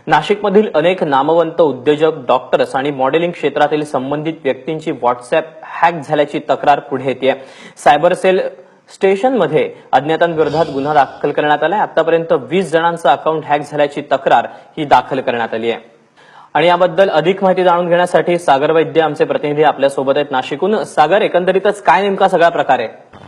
नाशिकमधील अनेक नामवंत उद्योजक, डॉक्टर्स आणि मॉडेलिंग क्षेत्रातील संबंधित व्यक्तींची व्हॉट्सअॅप हॅक झाल्याची तक्रार पुढे येते। सायबर सेल स्टेशनमध्ये अज्ञातांविरोधात गुन्हा दाखल करण्यात आलाय। आतापर्यंत 20 जणांचं अकाउंट हॅक झाल्याची तक्रार ही दाखल करण्यात आली आहे। आणि याबद्दल अधिक माहिती जाणून घेण्यासाठी सागर वैद्य आमचे प्रतिनिधी आपल्या सोबत आहेत नाशिकहून। सागर, एकंदरीतच काय नेमका सगळा प्रकार आहे?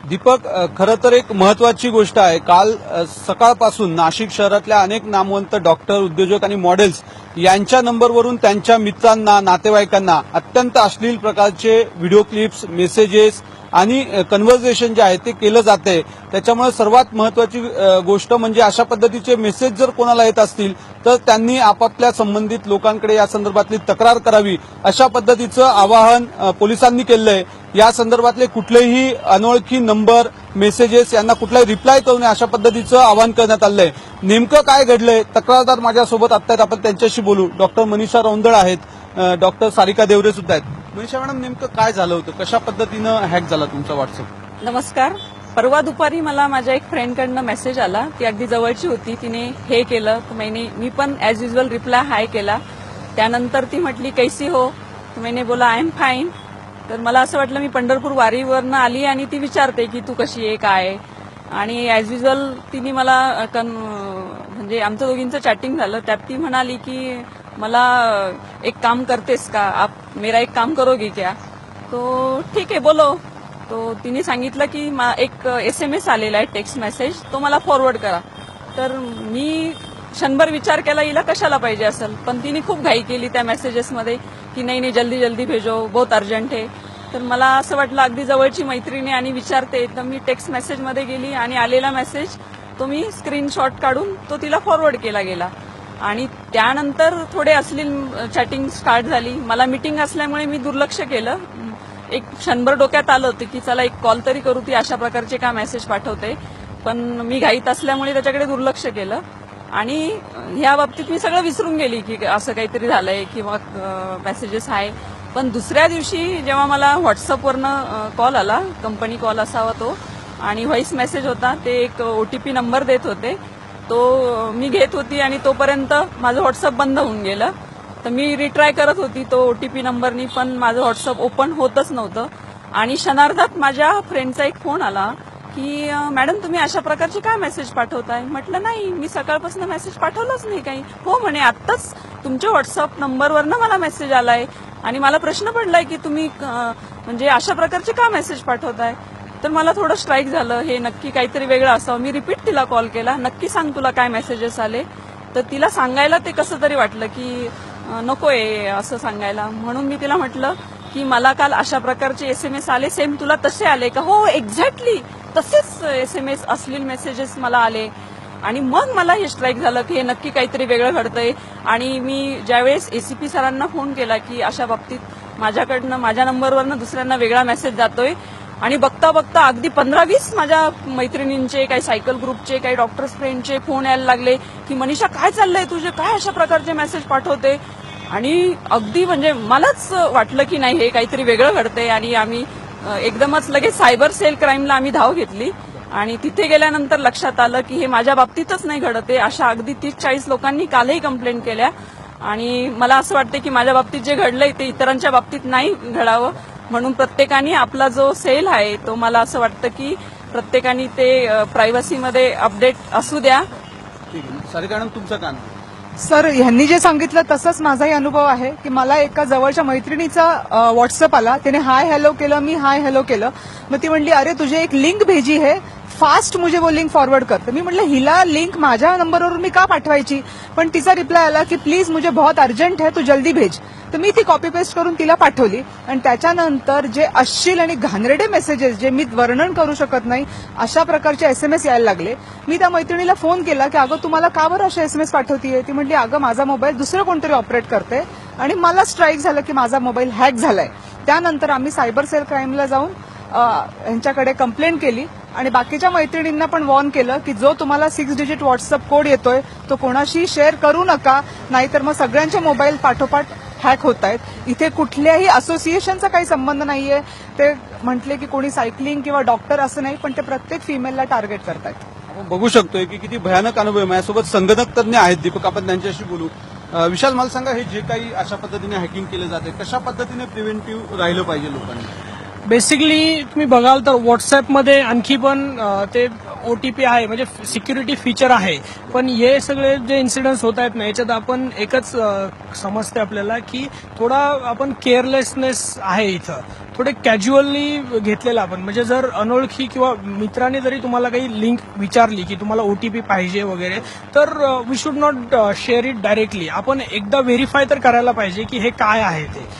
दीपक, खरं तर एक महत्वाची गोष्ट आहे। काल सकाळपासून नाशिक शहरातल्या अनेक नामवंत डॉक्टर, उद्योजक आणि मॉडेल्स यांच्या नंबरवरून त्यांच्या मित्रांना, नातेवाईकांना अत्यंत अश्लील प्रकारचे व्हिडिओ क्लिप्स, मेसेजेस आणि कन्व्हर्सेशन जे आहे ते केलं जाते। त्याच्यामुळे सर्वात महत्वाची गोष्ट म्हणजे अशा पद्धतीचे मेसेज जर कोणाला येत असतील तर त्यांनी आपापल्या संबंधित लोकांकडे या संदर्भातली तक्रार करावी, अशा पद्धतीचं आवाहन पोलिसांनी केलं आहे। या संदर्भातले कुठलेही अनोळखी नंबर, मेसेजेस यांना कुठलाही रिप्लाय करू नये, अशा पद्धतीचं आवाहन करण्यात आलंय। नेमकं काय घडलंय, तक्रारदार माझ्यासोबत आता आपण त्यांच्याशी बोलू। डॉक्टर मनीषा रौंदळ आहेत, डॉक्टर सारिका देवरे सुद्धा आहेत। मनीषा मॅडम, नेमकं काय झालं होतं, कशा पद्धतीनं हॅक झाला तुमचा व्हॉट्सअप? नमस्कार। परवा दुपारी मला माझ्या एक फ्रेंडकडनं मेसेज आला, ती अगदी जवळची होती, तिने हे केलं तर मी पण ॲज युजल रिप्लाय हाय केला। त्यानंतर ती म्हटली कैसी हो, तर मैंने बोला आय एम फाईन। तर मला असं वाटलं मी पंढरपूर वारीवरनं आली आणि ती विचारते की तू कशी आहे, काय आहे। आणि ॲज युजल तिने मला म्हणजे आमचं दोघींचं चॅटिंग झालं। त्यात ती म्हणाली की मला एक काम करतेस का, आप मेरा एक काम करोगे क्या? तो ठीक आहे बोलो। तो तिने सांगितलं की एक SMS आलेला आहे, टेक्स्ट मेसेज, तो मला फॉरवर्ड करा। तर मी क्षणभर विचार केला हिला कशाला पाहिजे असेल, पण तिने खूप घाई केली त्या मेसेजेसमध्ये की नाही जल्दी जल्दी भेजो, बहुत अर्जंट आहे। तर मला असं वाटलं अगदी जवळची मैत्रिणी आणि विचारते, तर मी टेक्स्ट मेसेजमध्ये गेली आणि आलेला मेसेज तो मी स्क्रीनशॉट काढून तो तिला फॉरवर्ड केला गेला। आणि त्यानंतर थोडे अश्लील चॅटिंग स्टार्ट झाली। मला मीटिंग असल्यामुळे मी दुर्लक्ष केलं। एक क्षणभर डोक्यात आलं होतं की चला एक कॉल तरी करू, ती अशा प्रकारचे का मेसेज पाठवते, पण मी घाईत असल्यामुळे त्याच्याकडे दुर्लक्ष केलं आणि ह्या बाबतीत मी सगळं विसरून गेली की असं काहीतरी झालंय किंवा मेसेजेस आहे। पण दुसऱ्या दिवशी जेव्हा मला व्हॉट्सअपवरनं कॉल आला, कंपनी कॉल असावा तो, आणि व्हॉइस मेसेज होता, ते एक OTP नंबर देत होते, तो मी घेत होती आणि तोपर्यंत माझं व्हॉट्सअप बंद होऊन गेलं। तर मी रिट्राय करत होती तो OTP नंबरनी, पण माझं व्हॉट्सअप ओपन होतच नव्हतं। आणि क्षणार्धात माझ्या फ्रेंडचा एक फोन आला की मॅडम तुम्ही अशा प्रकारचे काय मेसेज पाठवताय? म्हटलं नाही, मी सकाळपासून मेसेज पाठवलाच नाही काही। हो म्हणे, आत्ताच तुमच्या व्हॉट्सअप नंबरवरनं मला मेसेज आलाय आणि मला प्रश्न पडलाय की तुम्ही म्हणजे अशा प्रकारचे का मेसेज पाठवताय? तर मला थोडं स्ट्राईक झालं, हे नक्की काहीतरी वेगळं असावं। मी रिपीट तिला कॉल केला, नक्की सांग तुला काय मेसेजेस आले। तर तिला सांगायला ते कसं तरी वाटलं की नकोय असं सांगायला, म्हणून मी तिला म्हटलं की मला काल अशा प्रकारचे SMS आले, सेम तुला तसे आले का? हो एक्झॅक्टली तसेच SMS अश्लील मेसेजेस मला आले। आणि मग मला हे स्ट्राईक झालं की हे नक्की काहीतरी वेगळं घडतंय। आणि मी ज्यावेळेस ACP सरांना फोन केला की अशा बाबतीत माझ्याकडनं माझ्या नंबरवरनं दुसऱ्यांना वेगळा मेसेज जातोय, आणि बघता बघता अगदी 15-20 माझ्या मैत्रिणींचे, काही सायकल ग्रुपचे, काही डॉक्टर्स फ्रेंडचे फोन यायला लागले की मनीषा काय चाललंय तुझे, काय अशा प्रकारचे मेसेज पाठवते? आणि अगदी म्हणजे मलाच वाटलं की नाही हे काहीतरी वेगळं घडतंय। आणि आम्ही एकदमच लगेच सायबर सेल क्राईमला आम्ही धाव घेतली आणि तिथे गेल्यानंतर लक्षात आलं की हे माझ्या बाबतीतच नाही घडते, अशा अगदी 30-40 लोकांनी कालही कंप्लेंट केल्या। आणि मला असं वाटतं की माझ्या बाबतीत जे घडलंय ते इतरांच्या बाबतीत नाही घडावं, म्हणून प्रत्येकाने आपला जो सेल आहे तो मला असं वाटतं की प्रत्येकाने ते प्रायव्हसीमध्ये अपडेट असू द्या। ठीक आहे, सारिका मॅडम तुमचं काय? सर, ह्यांनी जे सांगितलं तसंच माझाही अनुभव आहे की मला एका जवळच्या मैत्रिणीचा व्हॉट्सअप आला, तिने हाय हॅलो केलं, मी हाय हॅलो केलं, मग ती म्हणली अरे तुझे एक लिंक भेजी है, फास्ट मुझे वो लिंक फॉरवर्ड कर। तर मी म्हटलं हिला लिंक माझ्या नंबरवरून मी का पाठवायची, पण तिचा रिप्लाय आला की प्लीज मुझे बहुत अर्जंट है, तू जल्दी भेज। तर मी ती कॉपी पेस्ट करून तिला पाठवली आणि त्याच्यानंतर जे अश्लील आणि घाणेरडे मेसेजेस, जे मी वर्णन करू शकत नाही अशा प्रकारचे SMS यायला लागले। मी त्या मैत्रिणीला फोन केला की अगं तुम्हाला का बरं असे SMS पाठवतीये? ती म्हटली अगं माझा मोबाईल दुसरं कोणतरी ऑपरेट करते आणि मला स्ट्राईक झालं की माझा मोबाईल हॅक झालाय। त्यानंतर आम्ही सायबर सेल क्राईमला जाऊन यांच्याकडे कंप्लेंट केली आणि बाकीच्या मैत्रिणींना पण वॉर्न केलं की जो तुम्हाला 6 डिजिट व्हॉट्सअप कोड येतोय तो कोणाशी शेअर करू नका, नाहीतर मग सगळ्यांचे मोबाईल पाठोपाठ हॅक होत आहेत। इथे कुठल्याही असोसिएशनचा काही संबंध नाहीये। ते म्हटले की कोणी सायकलिंग किंवा डॉक्टर असं नाही, पण ते प्रत्येक फिमेलला टार्गेट करतायत। आपण बघू शकतोय की किती भयानक अनुभव आहे। माझ्यासोबत संगणक तज्ञ आहेत दीपक, आपण त्यांच्याशी बोलू। विशाल, मला सांगा, हे जे काही अशा पद्धतीने हॅकिंग केलं जाते, कशा पद्धतीने प्रिव्हेंटिव्ह राहिलं पाहिजे लोकांनी? बेसिकली तुम्ही बघाल तर व्हॉट्सअपमध्ये आणखी पण ते OTP आहे, म्हणजे सिक्युरिटी फीचर आहे. पण हे सगळे जे इन्सिडेंट्स होत आहेत ना, याच्यात आपण एकच समजते आपल्याला की थोडा आपण केअरलेसनेस आहे इथं, थोडे कॅज्युअली घेतलेलं आपण. म्हणजे जर अनोळखी किंवा मित्राने जरी तुम्हाला काही लिंक विचारली की तुम्हाला OTP पाहिजे वगैरे, तर we should not share it directly. आपण एकदा व्हेरीफाय तर करायला पाहिजे की हे काय आहे ते.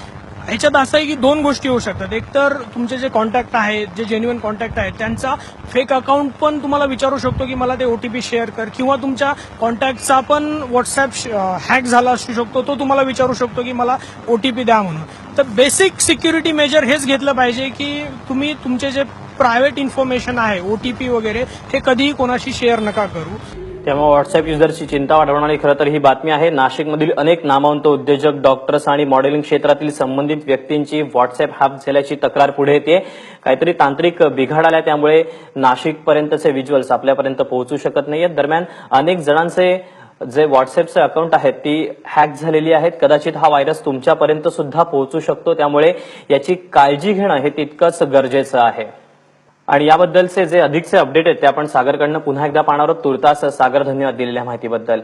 ह्याच्यात असं आहे की दोन गोष्टी होऊ शकतात. एक तर तुमचे जे कॉन्टॅक्ट आहेत, जे जेन्युइन कॉन्टॅक्ट आहेत, त्यांचा फेक अकाउंट पण तुम्हाला विचारू शकतो की मला ते OTP शेअर कर, किंवा तुमच्या कॉन्टॅक्टचा पण व्हॉट्सअप हॅक झाला असू शकतो, तो तुम्हाला विचारू शकतो की मला OTP द्या म्हणून. तर बेसिक सिक्युरिटी मेजर हेच घेतलं पाहिजे की तुम्ही तुमचे जे प्रायव्हेट इन्फॉर्मेशन आहे, OTP वगैरे, हे कधीही कोणाशी शेअर नका करू. त्यामुळे व्हॉट्सअप युजर्सची चिंता वाढवणारी खरं तर ही बातमी आहे. नाशिकमधील अनेक नामवंत उद्योजक, डॉक्टर्स आणि मॉडेलिंग क्षेत्रातील संबंधित व्यक्तींची व्हॉट्सअप हॅक झाल्याची तक्रार पुढे येते. काहीतरी तांत्रिक बिघाड आला, त्यामुळे नाशिकपर्यंतचे व्हिज्युअल्स आपल्यापर्यंत पोहोचू शकत नाहीयेत. दरम्यान अनेक जणांचे जे व्हॉट्सअपचे अकाउंट आहेत ती हॅक झालेली आहेत. कदाचित हा व्हायरस तुमच्यापर्यंत सुद्धा पोहोचू शकतो, त्यामुळे याची काळजी घेणं हे तितकंच गरजेचं आहे. आणि याबद्दलचे जे अधिकचे अपडेट आहेत ते आपण सागरकडनं पुन्हा एकदा पाहणार आहोत. तुर्तास सागर, धन्यवाद दिलेल्या माहितीबद्दल.